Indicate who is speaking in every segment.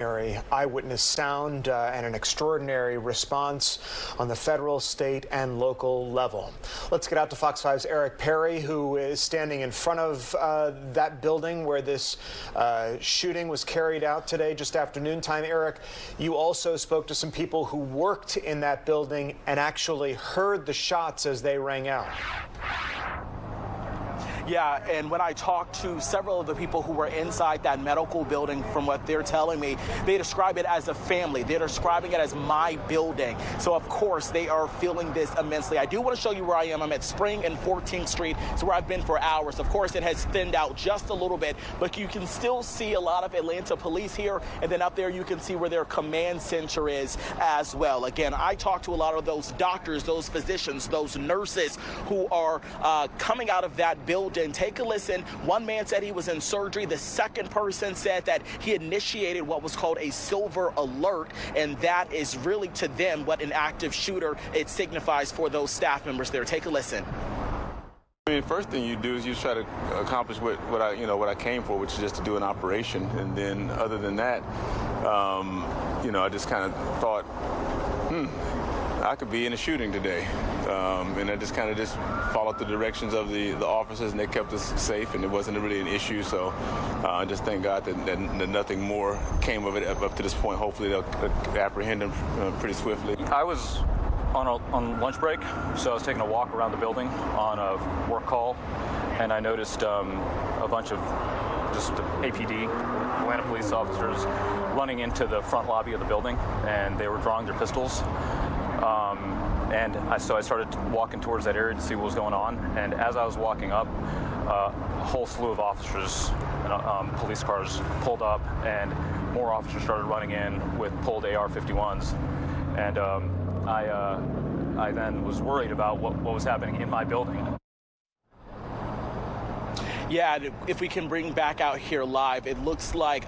Speaker 1: Eyewitness sound and an extraordinary response on the federal, state, and local level. Let's get out to Fox 5's Eric Perry, who is standing in front of that building where this shooting was carried out today, just after noontime. Eric, you also spoke to some people who worked in that building and actually heard the shots as they rang out.
Speaker 2: Yeah, and when I talked to several of the people who were inside that medical building, from what they're telling me, they describe it as a family. They're describing it as my building. So, of course, they are feeling this immensely. I do want to show you where I am. I'm at Spring and 14th Street. It's where I've been for hours. Of course, it has thinned out just a little bit, but you can still see a lot of Atlanta police here. And then up there, you can see where their command center is as well. Again, I talked to a lot of those doctors, those physicians, those nurses who are coming out of that building. Take a listen. One man said he was in surgery. The second person said that he initiated what was called a silver alert, and that is really to them what an active shooter it signifies for those staff members there. Take a listen.
Speaker 3: I mean, first thing you do is you try to accomplish what I came for, which is just to do an operation. And then other than that, I just kind of thought, I could be in a shooting today. And I just kind of followed the directions of the officers, and they kept us safe, and it wasn't really an issue. So I just thank God that nothing more came of it up to this point. Hopefully they'll apprehend him pretty swiftly.
Speaker 4: I was on lunch break, so I was taking a walk around the building on a work call, and I noticed a bunch of just APD, Atlanta police officers, running into the front lobby of the building, and they were drawing their pistols. So I started walking towards that area to see what was going on. And as I was walking up, a whole slew of officers and police cars pulled up, and more officers started running in with pulled AR-51s. And I then was worried about what was happening in my building.
Speaker 2: Yeah, if we can bring back out here live, it looks like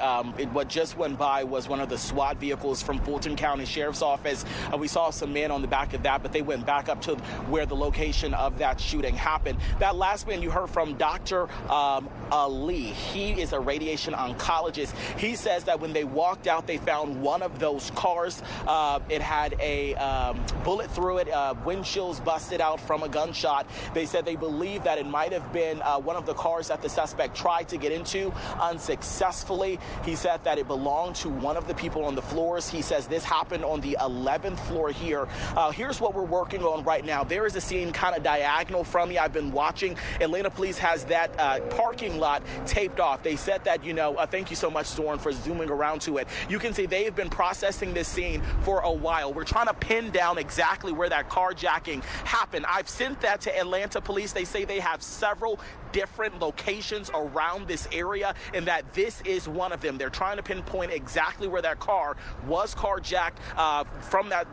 Speaker 2: what just went by was one of the SWAT vehicles from Fulton County Sheriff's Office. We saw some men on the back of that, but they went back up to where the location of that shooting happened. That last man you heard from, Dr. Ali, he is a radiation oncologist. He says that when they walked out, they found one of those cars. It had a bullet through it, windshields busted out from a gunshot. They said they believe that it might have been one of the cars that the suspect tried to get into unsuccessfully. He said that it belonged to one of the people on the floors. He says this happened on the 11th floor here. Here's what we're working on right now. There is a scene kind of diagonal from me. I've been watching. Atlanta Police has that parking lot taped off. They said that, thank you so much, Zorn, for zooming around to it. You can see they've been processing this scene for a while. We're trying to pin down exactly where that carjacking happened. I've sent that to Atlanta Police. They say they have several different locations around this area, and that this is one of them. They're trying to pinpoint exactly where that car was carjacked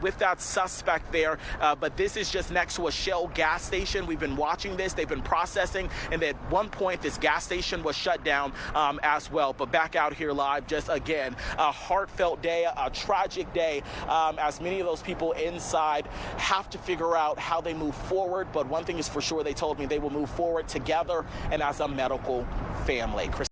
Speaker 2: with that suspect there. But this is just next to a Shell gas station. We've been watching this. They've been processing, and at one point this gas station was shut down as well. But back out here live, just again, a heartfelt day, a tragic day, as many of those people inside have to figure out how they move forward. But one thing is for sure, they told me they will move forward together and as a medical family.